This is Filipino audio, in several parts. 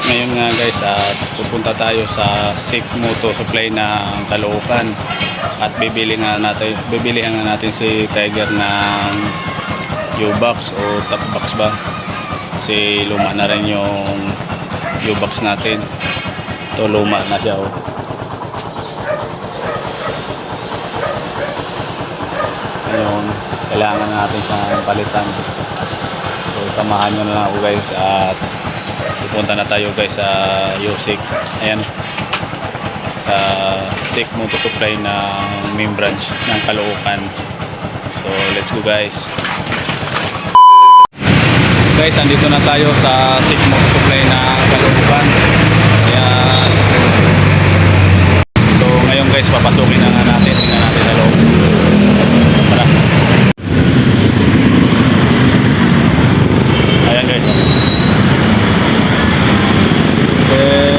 Ngayon nga guys, pupunta tayo sa Safe Moto Supply ng Caloocan at bibilihan nga natin si Tiger ng U-Box o top box ba, kasi luma na rin yung U-Box natin. Ito luma na siya oh. Ngayon kailangan natin siyang palitan, so samahan nyo na lang ako guys at pupunta na tayo guys sa USIC, ayan, sa Safe Moto Supply ng main branch ng Caloocan. So let's go guys. Guys, andito na tayo sa Safe Moto Supply ng Caloocan. Ayan. So ngayon guys, papasukin na nga natin, tingnan natin sa loob. Tara. Ayan guys. Sir.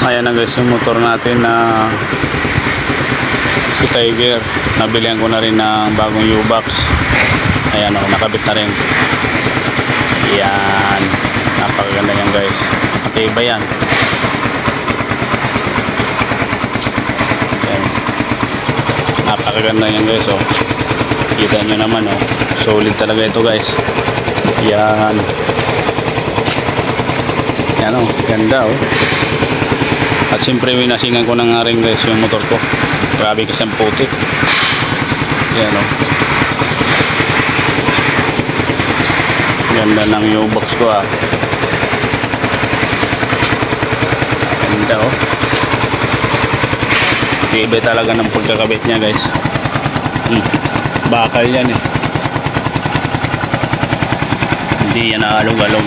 Ayan na guys yung motor natin na si Tiger. Nabilihan ko na rin ng bagong U-Box. Ayan o, nakabit na rin. Ayan, napakaganda yan guys, matibay yan. Ayan, napakaganda yan guys oh. Kita nyo naman oh, solid talaga ito guys. Yan, yan oh, ganda oh. At siyempre winasingan ko na nga rin guys yung motor ko. Grabe kasi ang putik. Yan oh, ganda ng U-Box ko ah. Ganda oh. Iba talaga ng pagkakabit niya guys. Bakal yan eh. Hindi yan naalog-alog.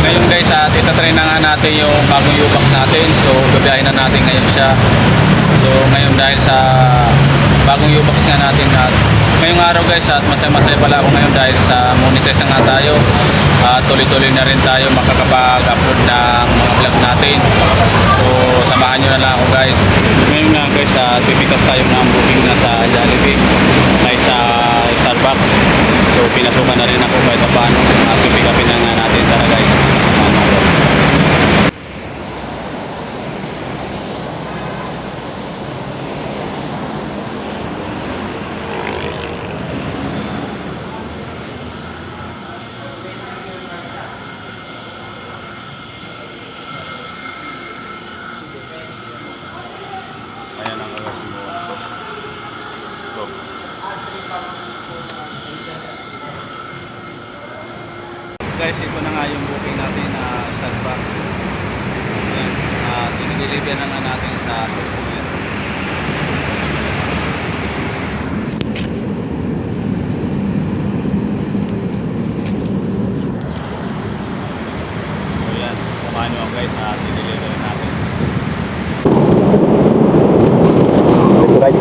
Ngayon guys, itatry na nga natin yung bagong U-Box natin. So gabiyahin na natin ngayon siya. So ngayon dahil sa bagong U-Box nga natin at ngayong araw guys, at masaya pala ako ngayon dahil sa monetize na nga tayo. Tuloy-tuloy na rin tayo makakapag-upload ng mga vlog natin. So samahan nyo na lang ako guys. Ngayon nga guys, pipick up tayo ng booking na sa Jollibee ay sa Starbucks. So pinasukan na rin ako kahit paano. Pipick upin na nga natin, tara guys. Ayan ang guys, ito na nga yung booking natin na Starbucks. Ayan, dinideliver na nga natin sa customer. So yan, samahan nyo guys, dinideliver na natin. Right.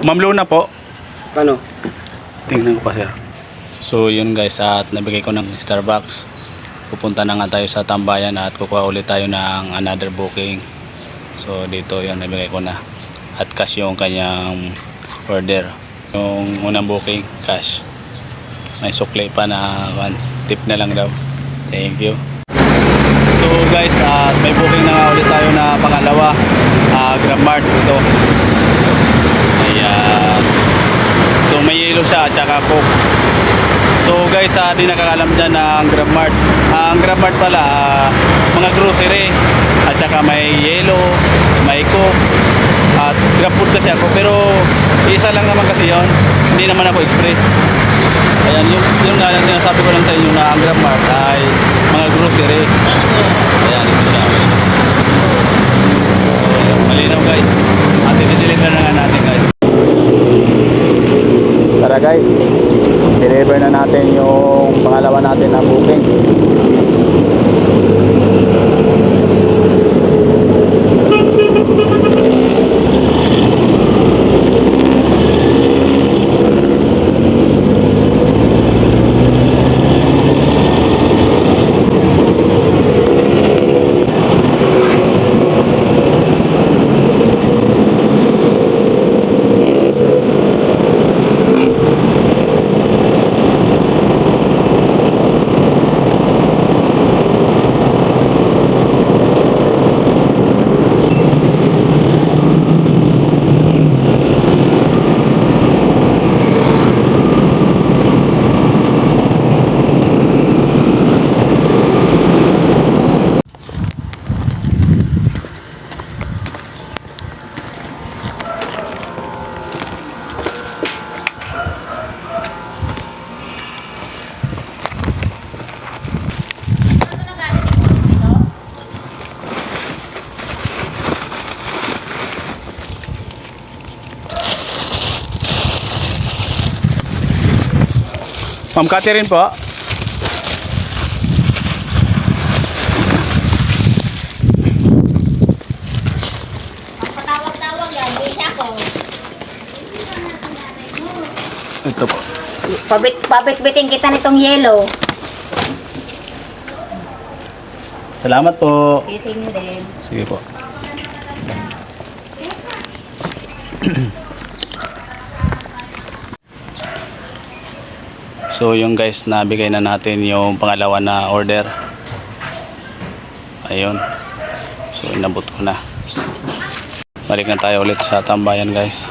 Ma'am Luna po. Ano? Tingnan ko pa sir. So yun guys, at nabigay ko ng Starbucks. Pupunta na nga tayo sa tambayan at kukuha ulit tayo ng another booking. So dito yun, nabigay ko na. At cash yung kanyang order. Yung unang booking, cash. May sukli pa na tip na lang daw. Thank you. So guys, may booking na nga ulit tayo na pangalawa. GrabMart ito. Ayan. So may yellow siya at saka Coke. So guys, di nakakalam dyan ng GrabMart. Ang GrabMart pala, mga grocery. At saka may yellow, may Coke. At GrabFood kasi ako. Pero isa lang naman kasi yon. Hindi naman ako express. Ayan, yung nga lang sinasabi ko lang sa inyo na ang GrabMart ay mga grocery. Ayan, ito siya. So, malinaw guys. At i-deliver na nga natin guys. Tara guys, deliver na natin yung pangalawa natin na booking. Ma'am Catherine po. Patawag-tawag yan, hindi ako. Ito po. Pabit-bitin kita nitong yellow. Salamat po. Bitin mo din. Sige po. So yung guys, nabigay na natin yung pangalawa na order. Ayun. So inabot ko na. Balik na tayo ulit sa tambayan guys.